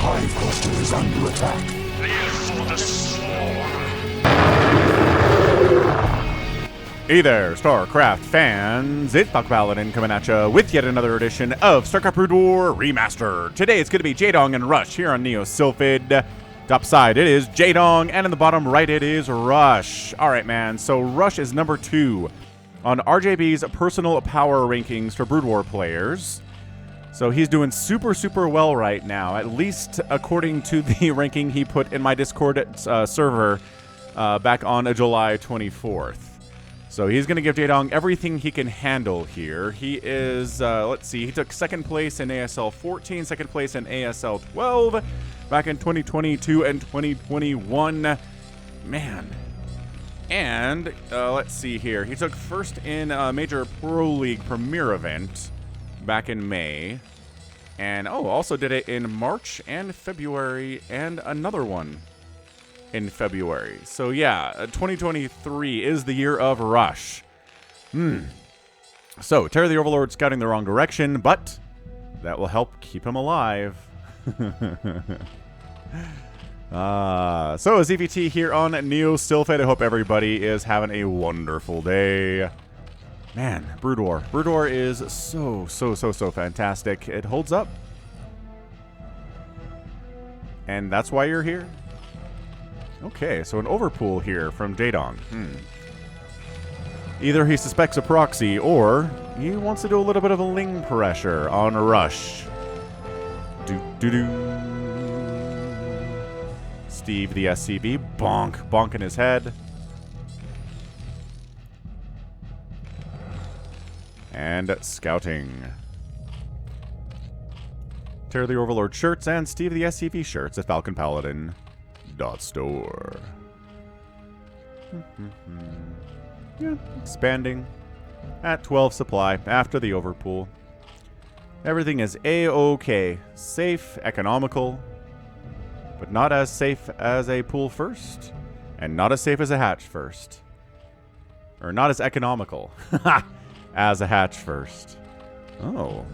hive cluster is under attack. Live for the swarm. Hey there, StarCraft fans. It's Paladin coming at you with yet another edition of StarCraft Brood War Remastered. Today it's going to be Jaedong and Rush here on Neo Sylphid. Top side, it is Jaedong, and in the bottom right, it is Rush. All right, man, so Rush is number 2 on RJB's personal power rankings for Brood War players. So he's doing super well right now, at least according to the ranking he put in my Discord server back on July 24th. So he's going to give Jaedong everything he can handle here. He is, let's see, he took second place in ASL 14, second place in ASL 12 back in 2022 and 2021. Man. And let's see here. He took first in a major Pro League Premier event back in May. And, also did it in March and February and another one in February. So yeah, 2023 is the year of Rush. So, Terror the Overlord scouting the wrong direction, but that will help keep him alive. So ZVT here on Neo Sylphid. I hope everybody is having a wonderful day. Man, Brood War. Brood War is so fantastic. It holds up. And that's why you're here. Okay, so an overpool here from Jaedong. Either he suspects a proxy, or he wants to do a little bit of a ling pressure on Rush. Steve, the SCV, bonk in his head. And scouting. Terror the Overlord shirts and Steve the SCV shirts at Falcon Paladin. .store. Yeah, expanding at 12 supply after the overpool. Everything is A-OK. Safe, economical, but not as safe as a pool first, and not as safe as a hatch first. Or not as economical as a hatch first. Oh.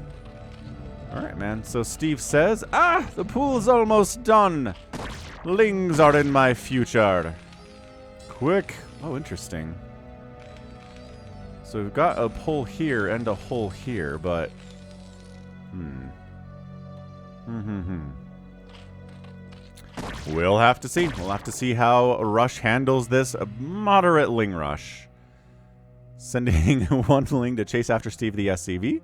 Alright, man. So Steve says, the pool is almost done. Lings are in my future. Quick. Oh, interesting. So we've got a hole here and a hole here, but... We'll have to see. We'll have to see how Rush handles this moderate Ling rush. Sending one Ling to chase after Steve the SCV.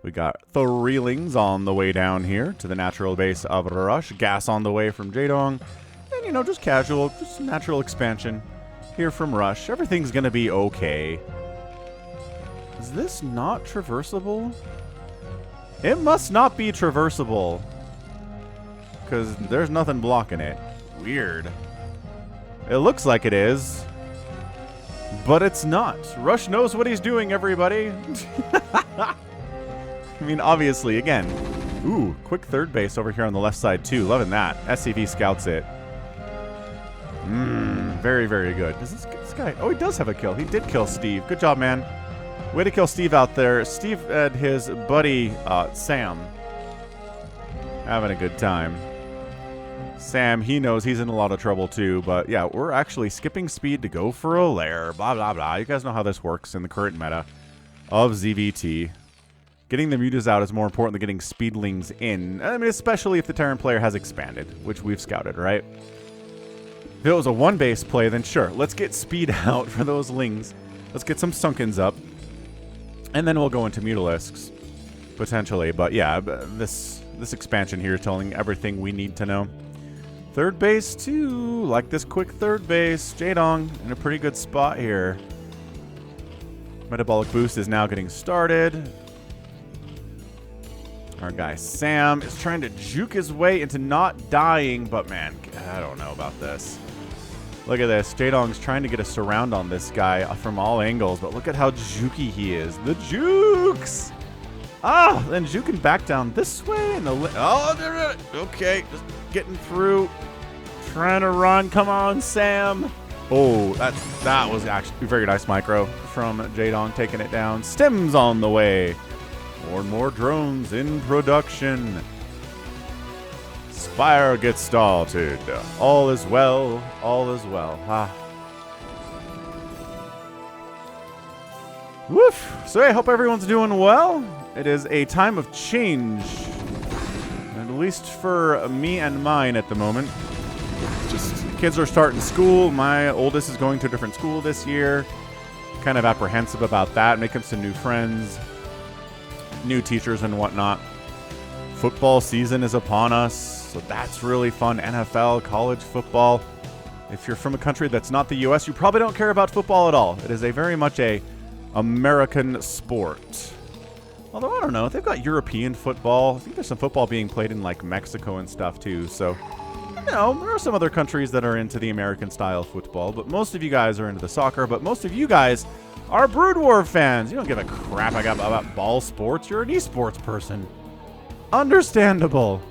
We got 3 Lings on the way down here to the natural base of Rush. Gas on the way from Jaedong. And, just casual, just natural expansion here from Rush. Everything's going to be okay. Is this not traversable? It must not be traversable. Because there's nothing blocking it. Weird. It looks like it is. But it's not. Rush knows what he's doing, everybody. I mean, obviously, again. Ooh, quick third base over here on the left side, too. Loving that. SCV scouts it. Very good. Does this guy... Oh, he does have a kill. He did kill Steve. Good job, man. Way to kill Steve out there. Steve and his buddy, Sam. Having a good time. Sam, he knows he's in a lot of trouble, too. But, yeah, we're actually skipping speed to go for a lair. Blah, blah, blah. You guys know how this works in the current meta of ZVT. Getting the mutas out is more important than getting speedlings in. I mean, especially if the Terran player has expanded, which we've scouted, right? If it was a one-base play, then sure. Let's get speed out for those lings. Let's get some sunkens up. And then we'll go into mutalisks, potentially. But yeah, this expansion here is telling everything we need to know. Third base, too. Like this quick third base. Jaedong in a pretty good spot here. Metabolic boost is now getting started. Our guy Sam is trying to juke his way into not dying, but man, I don't know about this. Look at this. Jaedong's trying to get a surround on this guy from all angles, but look at how jukey he is. The jukes! Then juking back down this way. And okay, just getting through. Trying to run. Come on, Sam. Oh, that was actually a very nice micro from Jaedong taking it down. Stems on the way. More and more drones in production. Spire gets started. All is well. All is well. Ah. Woof. So I hope everyone's doing well. It is a time of change. At least for me and mine at the moment. Just kids are starting school. My oldest is going to a different school this year. Kind of apprehensive about that. Making some new friends. New teachers and whatnot. Football season is upon us. So that's really fun. NFL, college football. If you're from a country that's not the U.S., you probably don't care about football at all. It is a very much a American sport. Although, I don't know. They've got European football. I think there's some football being played in, like, Mexico and stuff, too. So, you know, there are some other countries that are into the American-style football. But most of you guys are into the soccer. But most of you guys are Brood War fans. You don't give a crap about ball sports. You're an esports person. Understandable.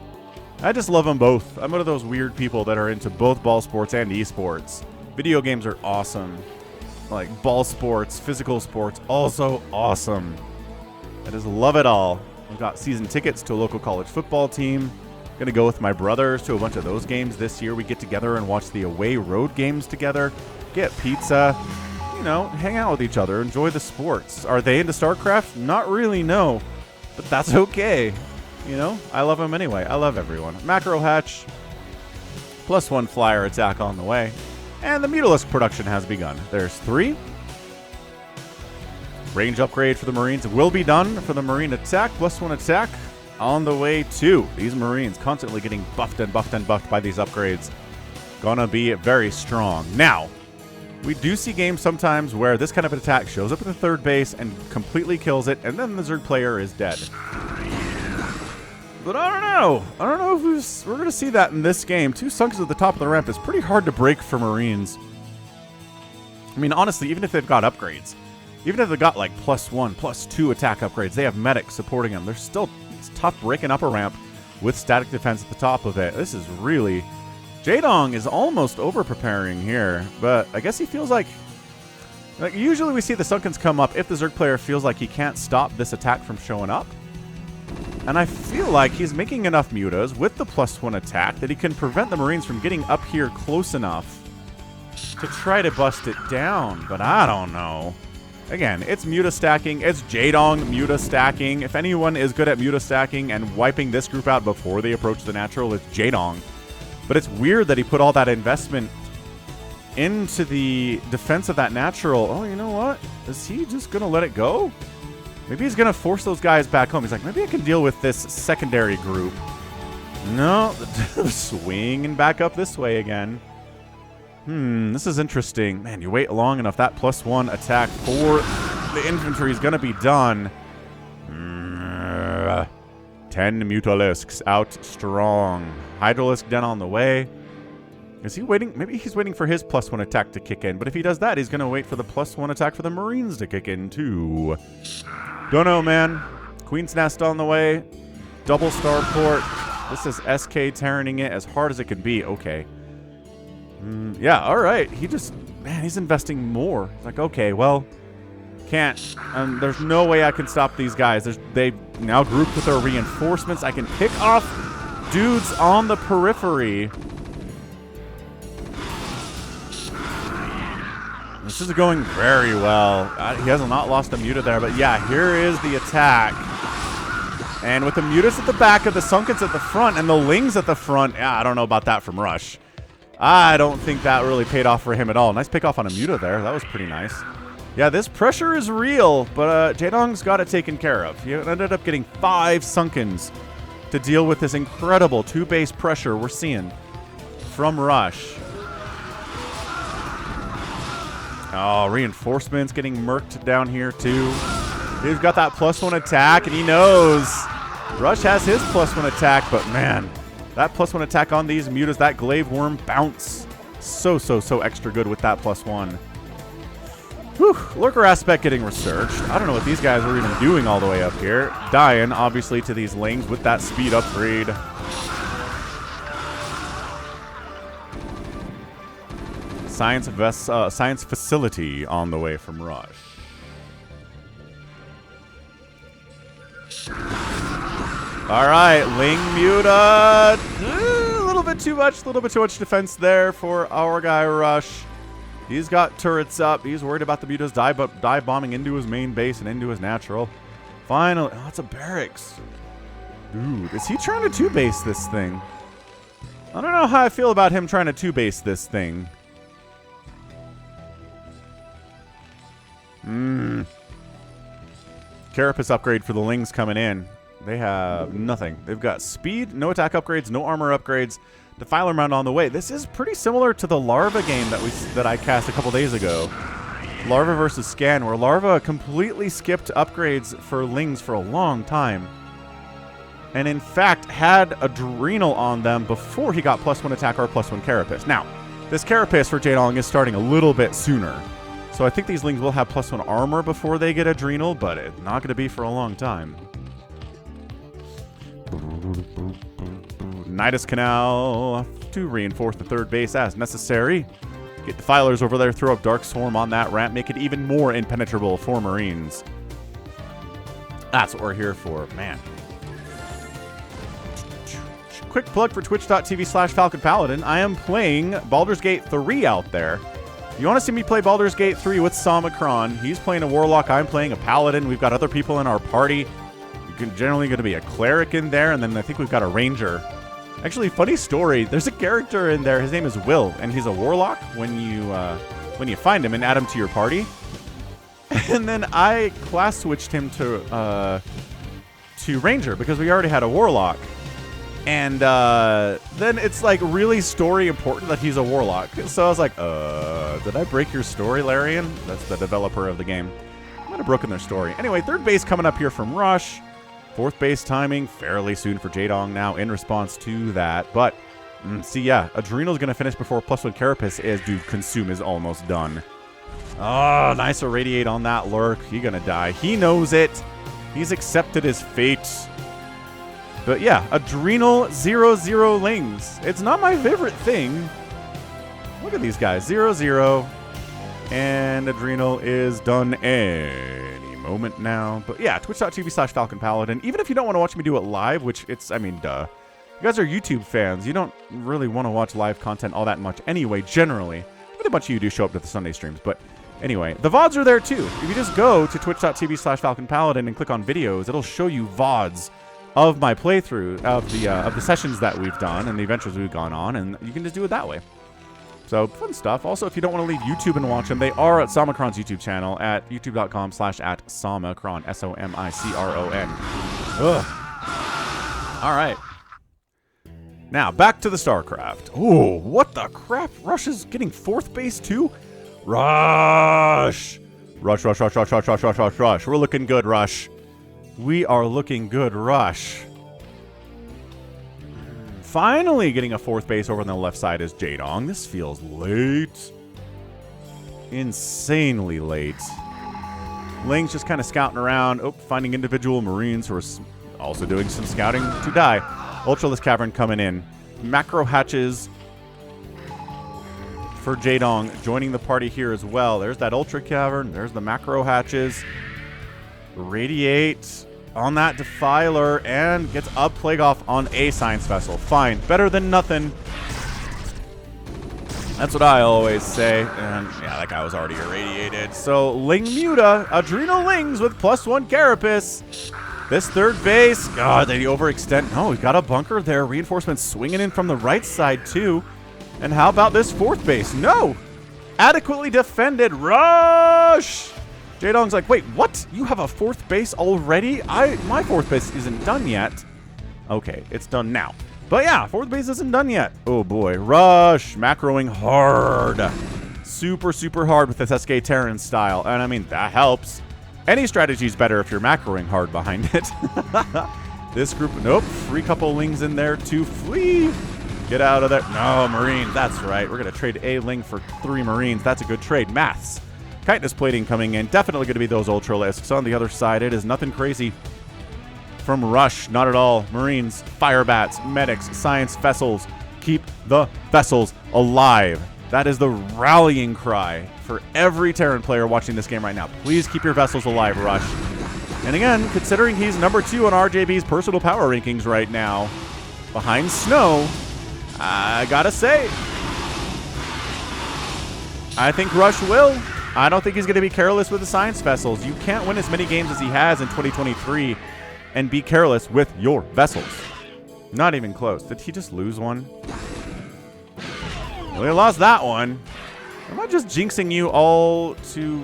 I just love them both. I'm one of those weird people that are into both ball sports and esports. Video games are awesome. Like, ball sports, physical sports, also awesome. I just love it all. I've got season tickets to a local college football team. Gonna go with my brothers to a bunch of those games this year. We get together and watch the away road games together. Get pizza. You know, hang out with each other. Enjoy the sports. Are they into StarCraft? Not really, no. But that's okay. You know, I love them anyway. I love everyone. Macro hatch. +1 flyer attack on the way. And the Mutalisk production has begun. There's 3. Range upgrade for the Marines will be done for the Marine attack. +1 attack on the way too. These Marines constantly getting buffed and buffed and buffed by these upgrades. Gonna be very strong. Now, we do see games sometimes where this kind of attack shows up at the third base and completely kills it, and then the Zerg player is dead. But I don't know. I don't know if we're going to see that in this game. 2 Sunks at the top of the ramp is pretty hard to break for Marines. I mean, honestly, even if they've got upgrades, even if they've got like +1, +2 attack upgrades, they have medics supporting them. It's tough breaking up a ramp with static defense at the top of it. This is really... Jaedong is almost over-preparing here, but I guess he feels like usually we see the Sunkens come up if the Zerg player feels like he can't stop this attack from showing up. And I feel like he's making enough mutas with the +1 attack that he can prevent the Marines from getting up here close enough to try to bust it down. But I don't know. Again, it's muta stacking. It's Jaedong muta stacking. If anyone is good at muta stacking and wiping this group out before they approach the natural, it's Jaedong. But it's weird that he put all that investment into the defense of that natural. Oh, you know what? Is he just going to let it go? Maybe he's going to force those guys back home. He's like, maybe I can deal with this secondary group. No, swinging back up this way again. This is interesting. Man, you wait long enough, that +1 attack for the infantry is going to be done. 10 Mutalisks out strong. Hydralisk den on the way. Is he waiting? Maybe he's waiting for his +1 attack to kick in. But if he does that, he's going to wait for the +1 attack for the Marines to kick in too. Don't know, man. Queen's Nest on the way. Double starport. This is SK tearing it as hard as it can be. Okay. Yeah, all right. Man, he's investing more. It's like, okay, well, can't. There's no way I can stop these guys. They've now grouped with their reinforcements. I can pick off dudes on the periphery. This is going very well. He has not lost a muta there, but yeah, here is the attack. And with the mutas at the back of the Sunkens at the front and the Lings at the front, yeah, I don't know about that from Rush. I don't think that really paid off for him at all. Nice pick off on a muta there. That was pretty nice. Yeah, this pressure is real, but Jaedong's got it taken care of. He ended up getting 5 Sunkens to deal with this incredible 2-base pressure we're seeing from Rush. Oh, reinforcements getting murked down here, too. He's got that +1 attack, and he knows Rush has his +1 attack, but man, that +1 attack on these mutas, that glaive worm bounce. So extra good with that +1. Whew, lurker aspect getting researched. I don't know what these guys were even doing all the way up here. Dying, obviously, to these Lings with that speed upgrade. Science facility on the way from Rush. All right, Ling Muta. little bit too much defense there for our guy Rush. He's got turrets up. He's worried about the mutas dive bombing into his main base and into his natural. Finally, oh, it's a barracks. Dude, is he trying to 2-base this thing? I don't know how I feel about him trying to 2-base this thing. Carapace upgrade for the Lings coming in. They have nothing. They've got speed, no attack upgrades, no armor upgrades. Defiler Mount on the way. This is pretty similar to the Larva game that I cast a couple days ago. Larva versus Scan, where Larva completely skipped upgrades for Lings for a long time. And in fact, had Adrenal on them before he got +1 attack or +1 Carapace. Now, this Carapace for Jaedong is starting a little bit sooner. So I think these Lings will have +1 armor before they get Adrenal, but it's not going to be for a long time. Nidus Canal to reinforce the 3rd base as necessary. Get Defilers over there, throw up Dark Swarm on that ramp, make it even more impenetrable for Marines. That's what we're here for, man. Quick plug for twitch.tv/Falcon Paladin. I am playing Baldur's Gate 3 out there. If you want to see me play Baldur's Gate 3 with Samacron, he's playing a Warlock, I'm playing a Paladin. We've got other people in our party. You're generally going to be a Cleric in there, and then I think we've got a Ranger. Actually, funny story, there's a character in there, his name is Will, and he's a Warlock when you find him and add him to your party. And then I class switched him to Ranger because we already had a Warlock. And then it's like really story important that he's a Warlock. So I was like, did I break your story, Larian? That's the developer of the game. I might have broken their story. Anyway, 3rd base coming up here from Rush. 4th base timing fairly soon for Jaedong now in response to that. But, see, yeah, Adrenal's going to finish before +1 Carapace is, dude, Consume is almost done. Oh, nice Irradiate on that Lurk. He's going to die. He knows it. He's accepted his fate. But yeah, Adrenal 0-0 Lings. It's not my favorite thing. Look at these guys. 0-0. And Adrenal is done any moment now. But yeah, twitch.tv/Falcon Paladin. Even if you don't want to watch me do it live, which it's, I mean, duh. You guys are YouTube fans. You don't really want to watch live content all that much anyway, generally. But a bunch of you do show up to the Sunday streams. But anyway, the VODs are there too. If you just go to twitch.tv/Falcon Paladin and click on videos, it'll show you VODs of my playthrough of the sessions that we've done and the adventures we've gone on, and you can just do it that way. So fun stuff. Also, if you don't want to leave YouTube and watch them, they are at Samacron's YouTube channel at youtube.com/@Samacron, SOMICRON. Ugh. All right. Now back to the StarCraft. Oh, what the crap! Rush is getting 4th base too. Rush. Rush. We're looking good, Rush. We are looking good, Rush. Finally getting a 4th base over on the left side is Jaedong. This feels late. Insanely late. Ling's just kind of scouting around. Oh, finding individual Marines who are also doing some scouting to die. Ultralisk Cavern coming in. Macro hatches for Jaedong joining the party here as well. There's that Ultra Cavern. There's the macro hatches. Radiate on that Defiler and gets a Plague Off on a Science Vessel. Fine. Better than nothing. That's what I always say. And yeah, that guy was already irradiated. So Ling Muta, Adrenal Lings with +1 Carapace. This 3rd base. God, they overextend. No, we've got a bunker there. Reinforcements swinging in from the right side too. And how about this 4th base? No! Adequately defended. Rush! Jaedong's like, wait, what? You have a 4th base already? My 4th base isn't done yet. Okay, it's done now. But yeah, 4th base isn't done yet. Oh boy, Rush, macroing hard. Super, super hard with this SK Terran style. And I mean, that helps. Any strategy's better if you're macroing hard behind it. This group, nope, free couple Lings in there to flee. Get out of there. No, Marine, that's right. We're gonna trade a Ling for 3 Marines. That's a good trade. Maths. Chitinous plating coming in. Definitely going to be those Ultralisks. On the other side, it is nothing crazy from Rush. Not at all. Marines, Firebats, Medics, Science Vessels. Keep the vessels alive. That is the rallying cry for every Terran player watching this game right now. Please keep your vessels alive, Rush. And again, considering he's number 2 on RJB's personal power rankings right now, behind Snow, I gotta say, I think Rush will. I don't think he's going to be careless with the science vessels. You can't win as many games as he has in 2023 and be careless with your vessels. Not even close. Did he just lose one? Well, he lost that one. Am I just jinxing you all to...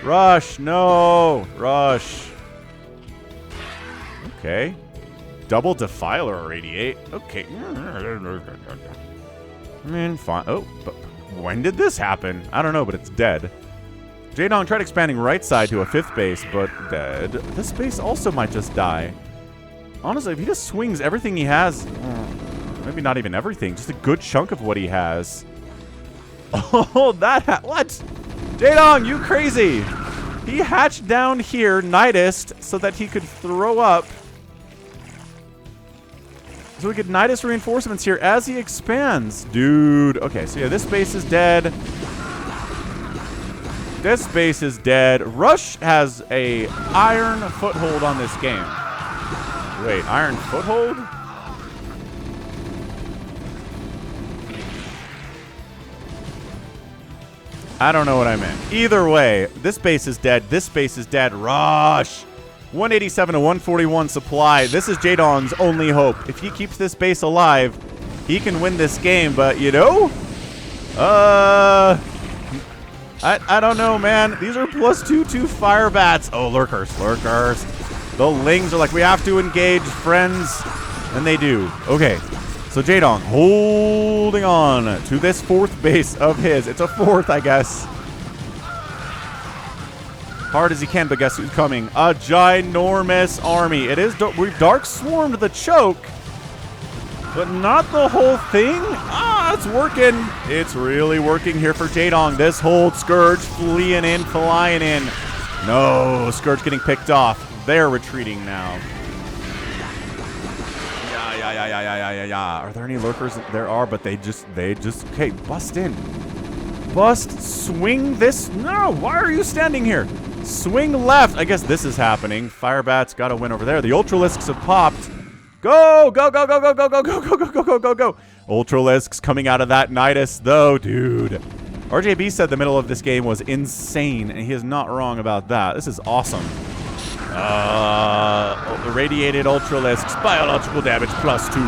Rush, no. Rush. Okay. Double Defiler Irradiate. Okay. I mean, fine. Oh, but when did this happen? I don't know, but it's dead. Jaedong tried expanding right side to a 5th base, but dead. This base also might just die. Honestly, if he just swings everything he has, maybe not even everything, just a good chunk of what he has. Oh, what? Jaedong, you crazy! He hatched down here, Nidus, so that he could throw up. So we get Nidus reinforcements here as he expands. Dude. Okay, so yeah, this base is dead. This base is dead. Rush has a iron foothold on this game. Wait, iron foothold? I don't know what I meant. Either way, this base is dead. This base is dead. Rush! 187 to 141 supply. This is Jaedong's only hope. If he keeps this base alive, he can win this game. But, you know, I don't know, man. These are +2/2 fire bats. Oh, lurkers. The lings are like, we have to engage, friends. And they do. Okay. So Jaedong holding on to this 4th base of his. It's a 4th, I guess. Hard as he can, but guess who's coming? A ginormous army. It is. We've dark swarmed the choke, but not the whole thing. Ah, it's working. It's really working here for Jaedong. This hold, Scourge flying in. No, Scourge getting picked off. They're retreating now. Yeah. Are there any lurkers? There are, but they just. Okay, bust in. Bust. Swing this. No, why are you standing here? Swing left. I guess this is happening. Firebat's got to win over there. The Ultralisks have popped. Go. Ultralisks coming out of that Nidus, though, dude. RJB said the middle of this game was insane, and he is not wrong about that. This is awesome. Irradiated Ultralisks. Biological damage +2.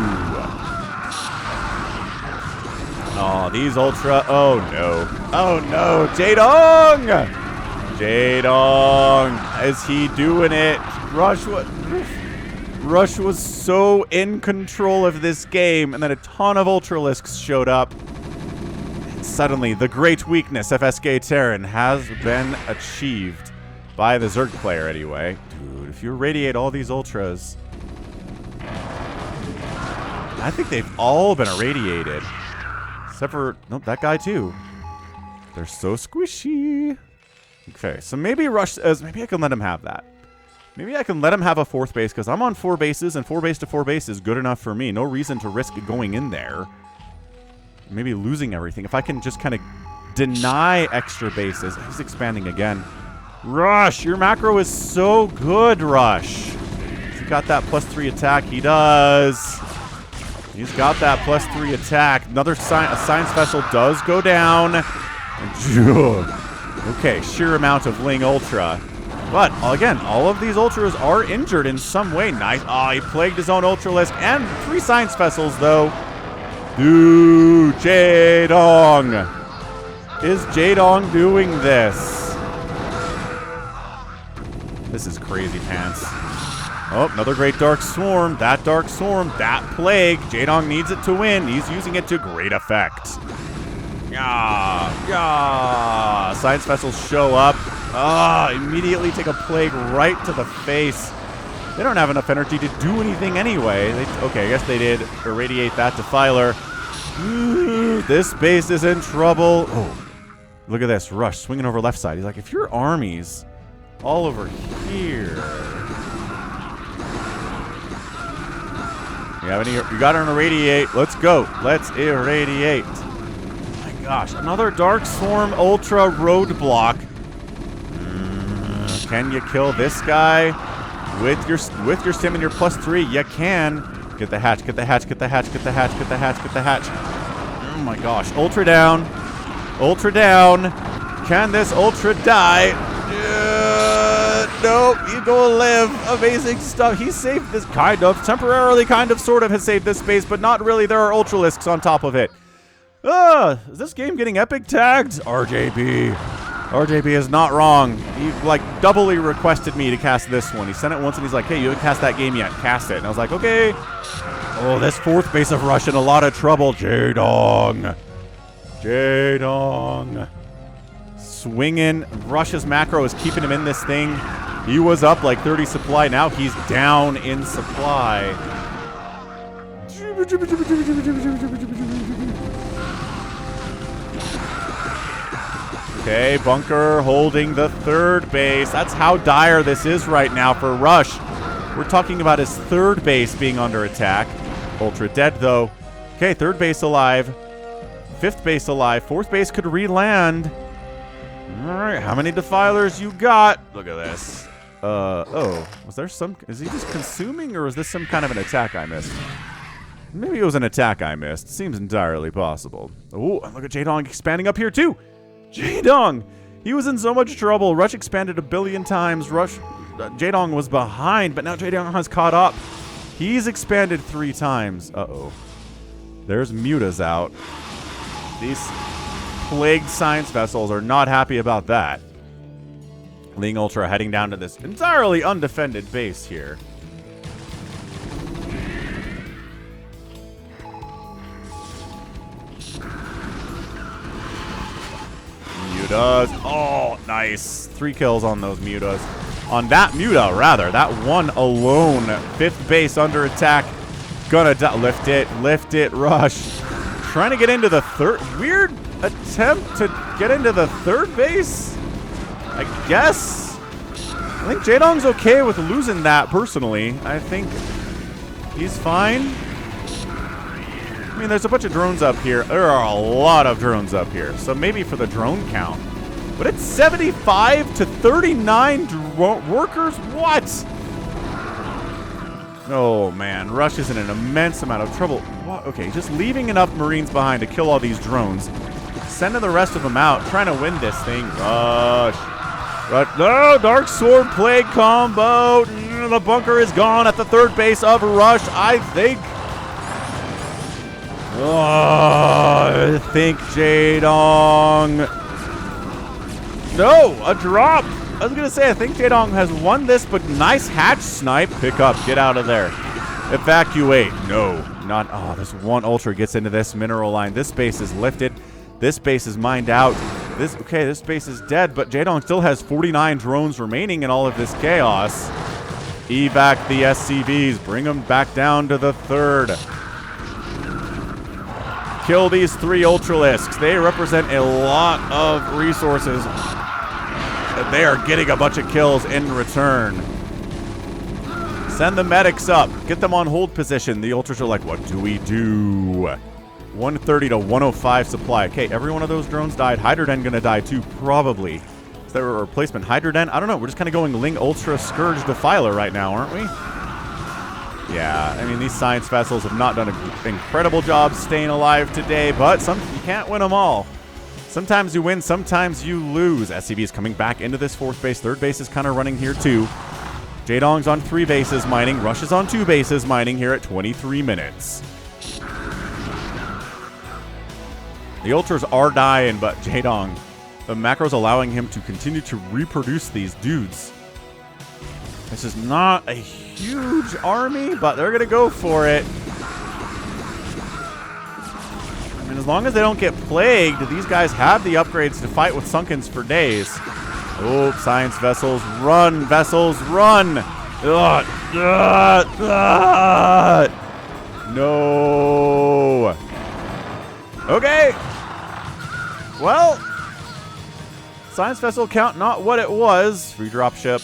Oh, these Ultra. Oh, no. Jaedong! Is he doing it? Rush was so in control of this game, and then a ton of Ultralisks showed up. And suddenly, the great weakness of SK Terran has been achieved by the Zerg player anyway. Dude, if you irradiate all these Ultras, I think they've all been irradiated. Except for, nope, that guy too. They're so squishy. Okay, so maybe Rush says, maybe I can let him have that. Maybe I can let him have a 4th base, because I'm on 4 bases, and 4 base to 4 base is good enough for me. No reason to risk going in there. Maybe losing everything. If I can just kind of deny extra bases. He's expanding again. Rush, your macro is so good, Rush. Has he got that +3 attack? He does. He's got that +3 attack. Another science vessel does go down. Okay, sheer amount of Ling Ultra. But, again, all of these Ultras are injured in some way. Nice. Oh, he plagued his own Ultralisk. And 3 science vessels, though. Dude, Jaedong. Is Jaedong doing this? This is crazy pants. Oh, another great Dark Swarm. That Dark Swarm, that Plague. Jaedong needs it to win. He's using it to great effect. Yeah. Science vessels show up. Immediately take a Plague right to the face. They don't have enough energy to do anything anyway. Okay, I guess they did irradiate that Defiler. This base is in trouble. Oh, look at this. Rush swinging over left side. He's like, if your army's all over here. You got an irradiate. Let's go. Let's irradiate. Oh my gosh, another Dark Swarm Ultra roadblock. Can you kill this guy with your stim and your +3? You can. Get the hatch, get the hatch, get the hatch, get the hatch, get the hatch, get the hatch. Oh my gosh. Ultra down. Ultra down. Can this Ultra die? Nope. You go live. Amazing stuff. He saved this kind of. Temporarily, kind of, sort of has saved this space, but not really. There are Ultralisks on top of it. Is this game getting epic tagged? RJB. RJB is not wrong. He, like, doubly requested me to cast this one. He sent it once and he's like, hey, you haven't cast that game yet. Cast it. And I was like, okay. Oh, this fourth base of Rush in a lot of trouble. Jaedong. Jaedong. Swinging. Rush's macro is keeping him in this thing. He was up like 30 supply. Now he's down in supply. Okay, Bunker holding the third base. That's how dire this is right now for Rush. We're talking about his third base being under attack. Ultra dead, though. Okay, third base alive. Fifth base alive. Fourth base could re-land. All right, how many Defilers you got? Look at this. Oh, was there some... Is he just consuming, or is this some kind of an attack I missed? Maybe it was an attack I missed. Seems entirely possible. Oh, and look at Jaedong expanding up here, too. Jaedong! He was in so much trouble. Rush expanded a billion times. Jaedong was behind, but now Jaedong has caught up. He's expanded 3 times. Uh-oh. There's Mutas out. These plagued science vessels are not happy about that. Ling Ultra heading down to this entirely undefended base here. Mutas. Oh, nice. 3 kills on those Mutas. On that Muta, rather. That one alone. 5th base under attack. Gonna lift it, Rush. Trying to get into the third. Weird attempt to get into the third base, I guess. I think Jaedong's okay with losing that, personally. I think he's fine. I mean, there's a bunch of drones up here. There are a lot of drones up here, so maybe for the drone count. But it's 75 to 39 workers? What? Oh, man. Rush is in an immense amount of trouble. What? Okay, just leaving enough Marines behind to kill all these drones. Sending the rest of them out, trying to win this thing. Rush. No, Dark Sword Plague combo. The bunker is gone at the third base of Rush, I think. Oh, I think Jaedong. No, a drop. I was going to say, I think Jaedong has won this, but nice hatch snipe. Pick up. Get out of there. Evacuate. No, not. Oh, this one Ultra gets into this mineral line. This base is lifted. This base is mined out. This base is dead, but Jaedong still has 49 drones remaining in all of this chaos. Evac the SCVs. Bring them back down to the third. Kill these 3 Ultralisks. They represent a lot of resources. They are getting a bunch of kills in return. Send the medics up. Get them on hold position. The Ultras are like, what do we do? 130 to 105 supply. Okay, every one of those drones died. Hydroden gonna die too, probably. Is there a replacement Hydroden? I don't know. We're just kind of going Ling Ultra Scourge Defiler right now, aren't we? Yeah, I mean, these science vessels have not done an incredible job staying alive today, but you can't win them all. Sometimes you win, sometimes you lose. SCV is coming back into this 4th base. 3rd base is kind of running here too. Jaedong's on 3 bases mining. Rush is on 2 bases mining here at 23 minutes. The Ultras are dying, but Jaedong, the macro's allowing him to continue to reproduce these dudes. This is not a huge army, but they're going to go for it. I mean, as long as they don't get plagued, these guys have the upgrades to fight with Sunkens for days. Oh, science vessels, run, vessels, run! No! Okay! Well, science vessel count not what it was. Free dropship.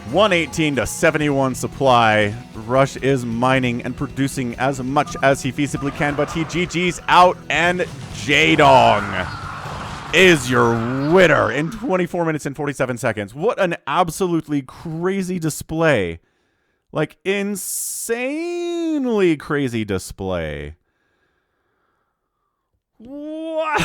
$118 to 71 supply. Rush is mining and producing as much as he feasibly can, but he GG's out, and Jaedong is your winner in 24 minutes and 47 seconds. What an absolutely crazy display. Like, insanely crazy display. Wow.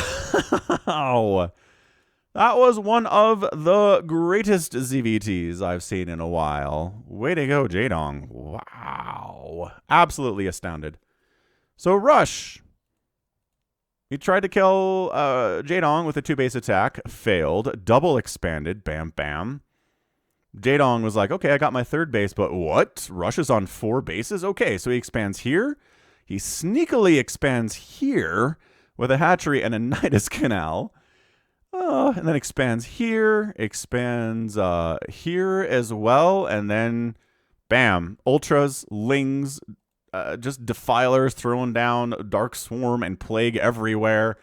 That was one of the greatest ZVTs I've seen in a while. Way to go, Jaedong. Wow. Absolutely astounded. So, Rush. He tried to kill Jaedong with a 2-base attack. Failed. Double expanded. Bam, bam. Jaedong was like, okay, I got my 3rd base, but what? Rush is on 4 bases? Okay, so he expands here. He sneakily expands here with a hatchery and a Nidus Canal. And then expands here, expands here as well, and then bam, Ultras, Lings, just Defilers throwing down Dark Swarm and Plague everywhere,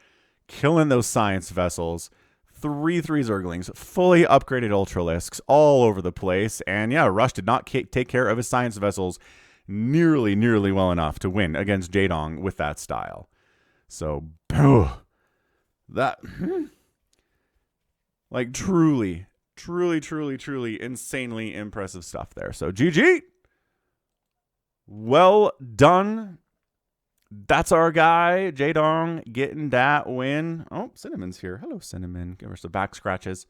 killing those Science Vessels. 3 Zerglings, fully upgraded Ultralisks all over the place, and yeah, Rush did not take care of his Science Vessels nearly well enough to win against Jaedong with that style. So, that... Like, truly insanely impressive stuff there. So, GG. Well done. That's our guy, Jaedong, getting that win. Oh, Cinnamon's here. Hello, Cinnamon. Give her some back scratches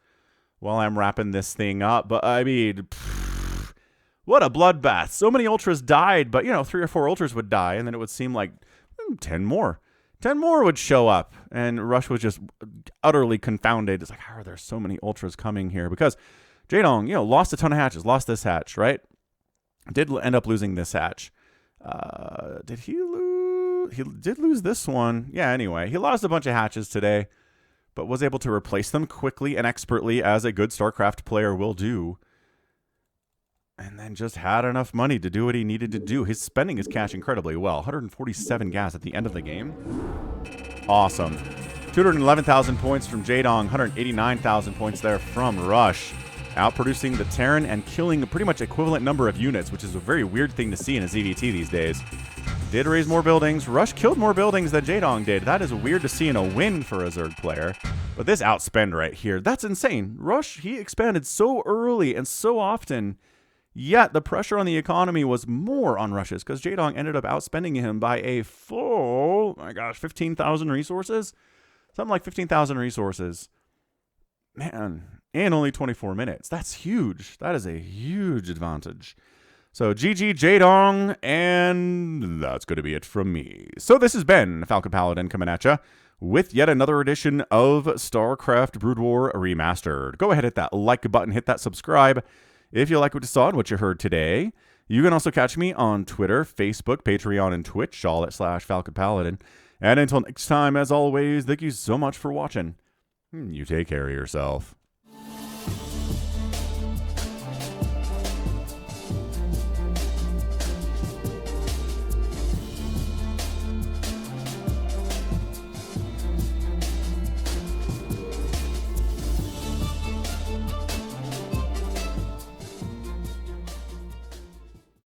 while I'm wrapping this thing up. But, I mean, what a bloodbath. So many Ultras died, but, 3 or 4 Ultras would die, and then it would seem like 10 more. 10 more would show up, and Rush was just utterly confounded. It's like, how are there so many Ultras coming here? Because Jaedong, lost a ton of hatches, lost this hatch, right? Did end up losing this hatch. Did he lose? He did lose this one. Yeah, anyway, he lost a bunch of hatches today, but was able to replace them quickly and expertly, as a good StarCraft player will do. And then just had enough money to do what he needed to do. He's spending his cash incredibly well. 147 gas at the end of the game. Awesome. 211,000 points from Jaedong. 189,000 points there from Rush. Outproducing the Terran and killing a pretty much equivalent number of units, which is a very weird thing to see in a ZVT these days. Did raise more buildings. Rush killed more buildings than Jaedong did. That is weird to see in a win for a Zerg player. But this outspend right here, that's insane. Rush, he expanded so early and so often. Yet, the pressure on the economy was more on Rush's, because Jaedong ended up outspending him by a full, 15,000 resources? Something like 15,000 resources. Man, in only 24 minutes. That's huge. That is a huge advantage. So, GG Jaedong, and that's going to be it from me. So, this has been Falcon Paladin coming at you with yet another edition of StarCraft Brood War Remastered. Go ahead, hit that like button, hit that subscribe. If you like what you saw and what you heard today, you can also catch me on Twitter, Facebook, Patreon, and Twitch, all at /Falcon Paladin. And until next time, as always, thank you so much for watching. You take care of yourself.